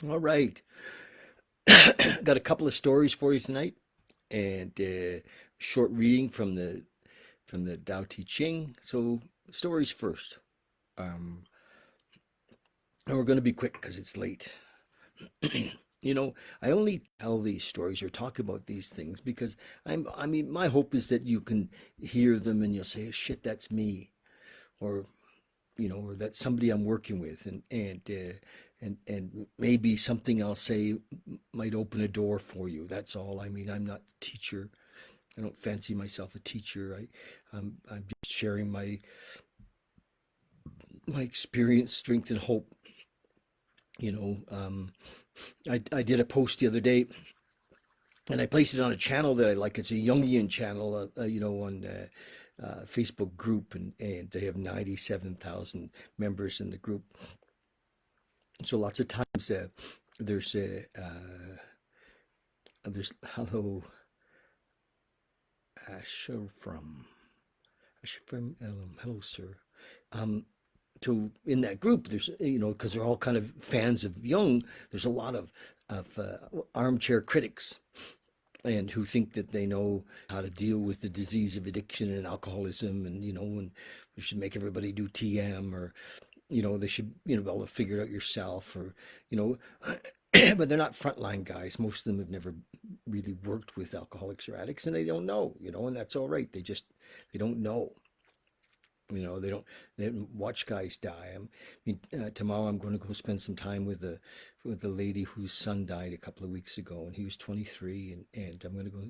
All right. Got a couple of stories for you tonight, and short reading from the Tao Te Ching. So stories first. Um, and we're going to be quick because it's late. You know, I only tell these stories or talk about these things because I mean, my hope is that you can hear them and you'll say, "Shit, that's me," or or that's somebody I'm working with, and maybe something I'll say might open a door for you. That's all. I mean, I'm not a teacher. I don't fancy myself a teacher. I'm just sharing my experience, strength, and hope. You know, I did a post the other day, and I placed it on a channel that I like. It's a Jungian channel, on Facebook group, and they have 97,000 members in the group. So lots of times there's a there's hello Asher from hello sir. Um, so in that group, there's because they're all kind of fans of Jung. There's a lot of armchair critics and who think that they know how to deal with the disease of addiction and alcoholism, and we should make everybody do TM, or they should be able to figure it out yourself, or you know but they're not frontline guys. Most of them have never really worked with alcoholics or addicts, and they don't know, and that's all right. They don't know. They don't watch guys die. Tomorrow I'm going to go spend some time with a lady whose son died a couple of weeks ago, and he was 23, and I'm going to go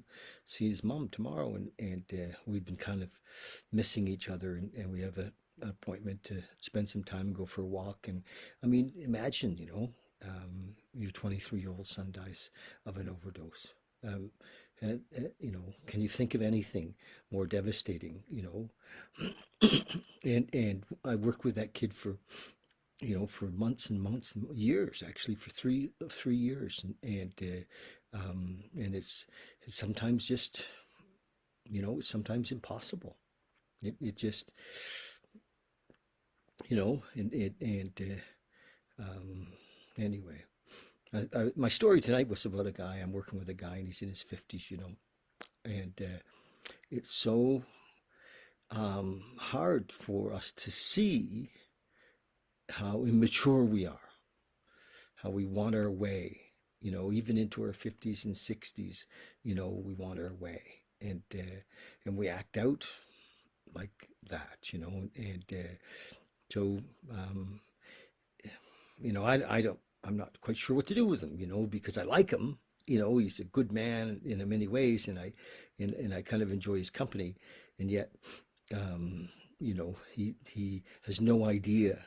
see his mom tomorrow, and we've been kind of missing each other, and we have an appointment to spend some time and go for a walk. And I mean, imagine, your 23-year-old son dies of an overdose. Um, can you think of anything more devastating? And I worked with that kid for months and months and years, actually for three years, and it's sometimes just it's sometimes impossible. It just and anyway, my story tonight was about a guy. I'm working with a guy, and he's in his 50s, and it's so hard for us to see how immature we are, how we want our way, even into our 50s and 60s, we want our way. And we act out like that, and so, um, I don't, I'm not quite sure what to do with him, because I like him. He's a good man in many ways, and I kind of enjoy his company, and yet, he has no idea.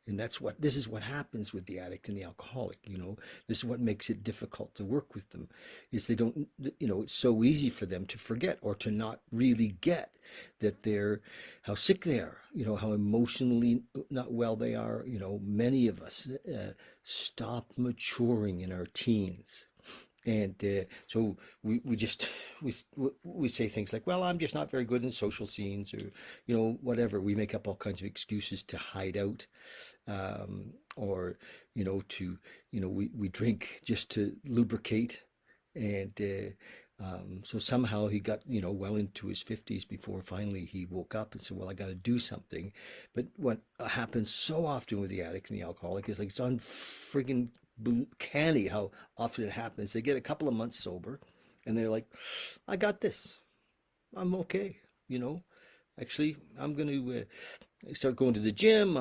And this is what happens with the addict and the alcoholic. This is what makes it difficult to work with them, is they don't, it's so easy for them to forget or to not really get that how sick they are, how emotionally not well they are. Many of us stop maturing in our teens. And so we just we say things like, well, I'm just not very good in social scenes, or whatever. We make up all kinds of excuses to hide out, or we drink just to lubricate. And so somehow he got well into his 50s before finally he woke up and said, well, I got to do something. But what happens so often with the addict and the alcoholic is, like, it's unfriggin' canny how often it happens. They get a couple of months sober and they're like, I got this, I'm okay. you know Actually, I'm going to start going to the gym.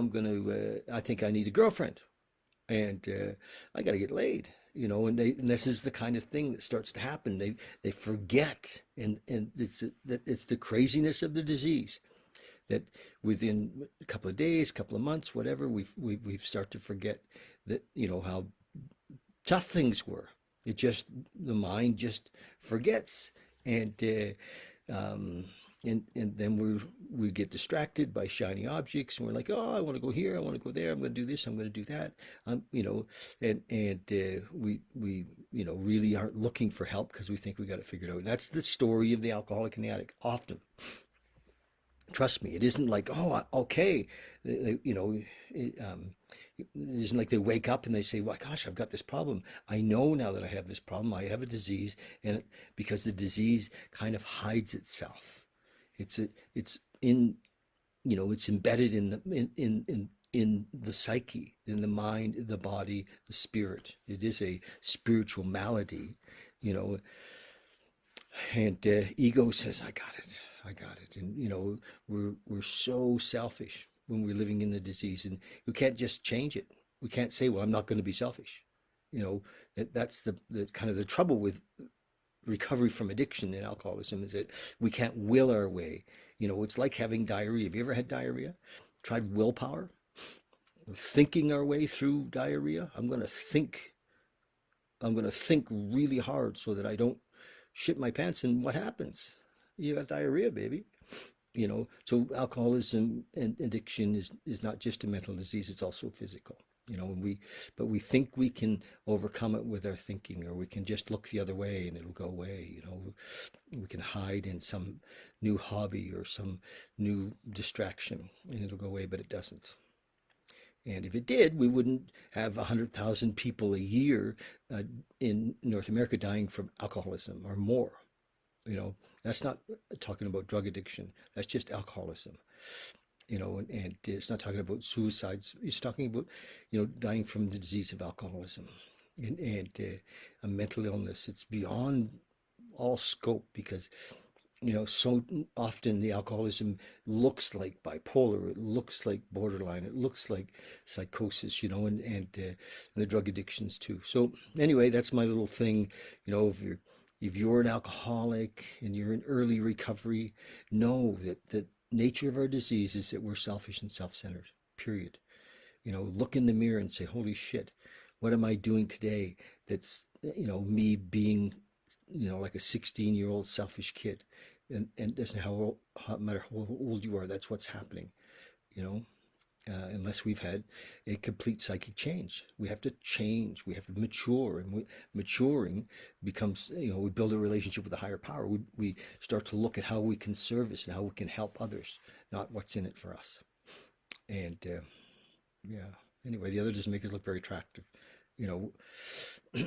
I think I need a girlfriend, and I got to get laid. And this is the kind of thing that starts to happen. They forget, and it's the craziness of the disease that within a couple of days, couple of months, whatever, we've start to forget that how tough things were. The mind just forgets, and and then we get distracted by shiny objects, and we're like, oh, I want to go here, I want to go there, I'm going to do this, I'm going to do that, and we really aren't looking for help because we think we got it figured out. That's the story of the alcoholic and the addict often. Trust me, it isn't like, oh, okay, you know, it isn't like they wake up and they say, well, gosh, I've got this problem. I know now that I have this problem. I have a disease, and because the disease kind of hides itself. It's in, you know, it's embedded in in the psyche, in the mind, the body, the spirit. It is a spiritual malady, you know, and ego says, I got it, I got it. And you know, we're so selfish when we're living in the disease, and we can't just change it. We can't say, well, I'm not going to be selfish. You know, that's the kind of the trouble with recovery from addiction and alcoholism, is that we can't will our way. You know, it's like having diarrhea. Have you ever had diarrhea? Tried willpower, thinking our way through diarrhea? I'm going to think really hard so that I don't shit my pants. And what happens? You got diarrhea, baby. You know, so alcoholism and addiction is not just a mental disease, it's also physical. You know, but we think we can overcome it with our thinking, or we can just look the other way and it'll go away. You know, we can hide in some new hobby or some new distraction and it'll go away, but it doesn't. And if it did, we wouldn't have 100,000 people a year uh, in North America dying from alcoholism or more. You know, that's not talking about drug addiction. That's just alcoholism. You know, and it's not talking about suicides. It's talking about, you know, dying from the disease of alcoholism and a mental illness. It's beyond all scope because, you know, so often the alcoholism looks like bipolar, it looks like borderline, it looks like psychosis, you know, and the drug addictions too. So anyway, that's my little thing. You know, if you're an alcoholic and you're in early recovery, know that the nature of our disease is that we're selfish and self-centered. Period. You know, look in the mirror and say, holy shit, what am I doing today that's, you know, me being, you know, like a 16-year-old selfish kid. And it doesn't matter how old you are, that's what's happening, you know, unless we've had a complete psychic change. We have to change, we have to mature, and maturing becomes, you know, we build a relationship with a higher power. We start to look at how we can service and how we can help others, not what's in it for us. And yeah, anyway, the other doesn't make us look very attractive, you know.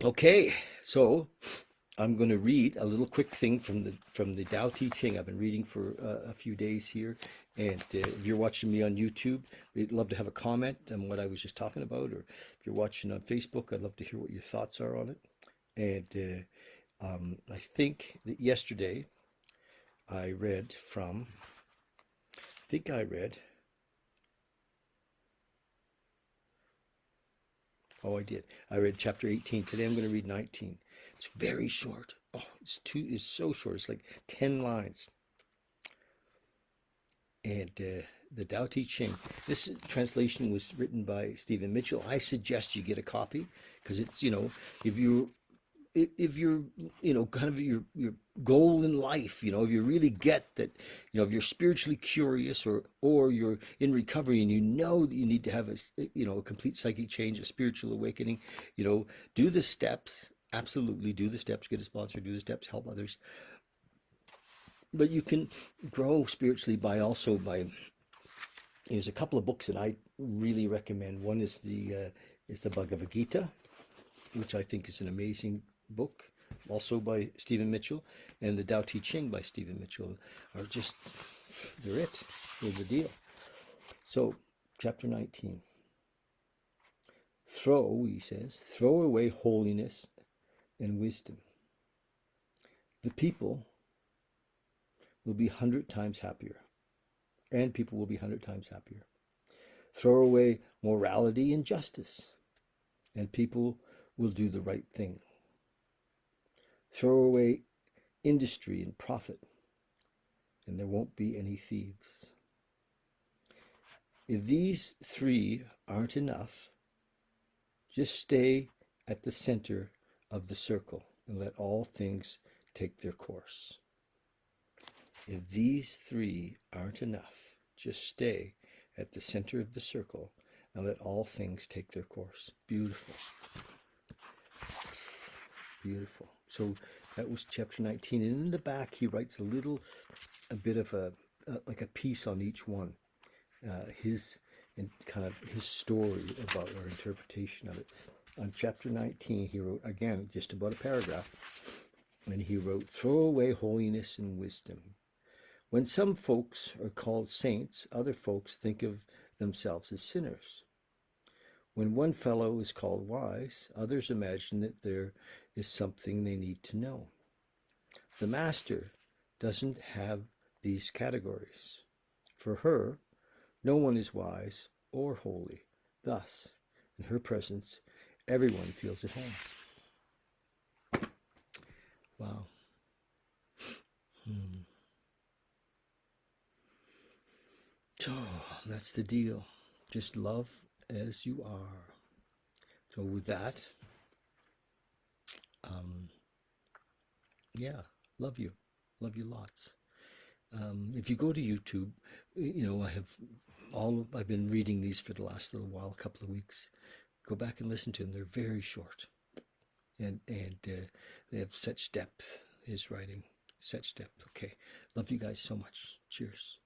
Okay, so I'm going to read a little quick thing from the Tao Te Ching. I've been reading for a few days here, and if you're watching me on YouTube, we'd love to have a comment on what I was just talking about, or if you're watching on Facebook, I'd love to hear what your thoughts are on it. And I think that yesterday I read from, I think I read, oh, I did. I read chapter 18. Today I'm going to read 19. It's very short. Oh, it's so short. It's like 10 lines. And the Tao Te Ching. This translation was written by Stephen Mitchell. I suggest you get a copy because it's, you know, if you if you're, you know, kind of your goal in life, you know, if you really get that, you know, if you're spiritually curious, or you're in recovery and you know that you need to have a, you know, a complete psychic change, a spiritual awakening, you know, do the steps. Absolutely do the steps. Get a sponsor. Do the steps. Help others. But you can grow spiritually by also by, there's a couple of books that I really recommend. One is the Bhagavad Gita, which I think is an amazing book, also by Stephen Mitchell, and the Tao Te Ching by Stephen Mitchell are just, they're it. They're the deal. So, chapter 19. He says, throw away holiness and wisdom. The people will be 100 times happier, and people will be 100 times happier. Throw away morality and justice, and people will do the right thing. Throw away industry and profit, and there won't be any thieves. If these three aren't enough, just stay at the center of the circle and let all things take their course. If these three aren't enough, just stay at the center of the circle and let all things take their course. Beautiful. Beautiful. So That was chapter 19. And in the back, he writes a bit of like a piece on each one. His and kind of his story about our interpretation of it. On chapter 19, he wrote, again, just about a paragraph, and he wrote, throw away holiness and wisdom. When some folks are called saints, other folks think of themselves as sinners. When one fellow is called wise, others imagine that there is something they need to know. The master doesn't have these categories. For her, no one is wise or holy. Thus, in her presence, everyone feels at home. Wow. So that's the deal. Just love as you are. So with that, yeah, love you. Love you lots. If you go to YouTube, I've been reading these for the last little while, a couple of weeks. Go back and listen to them. They're very short, and they have such depth. His writing, such depth. Okay, love you guys so much. Cheers.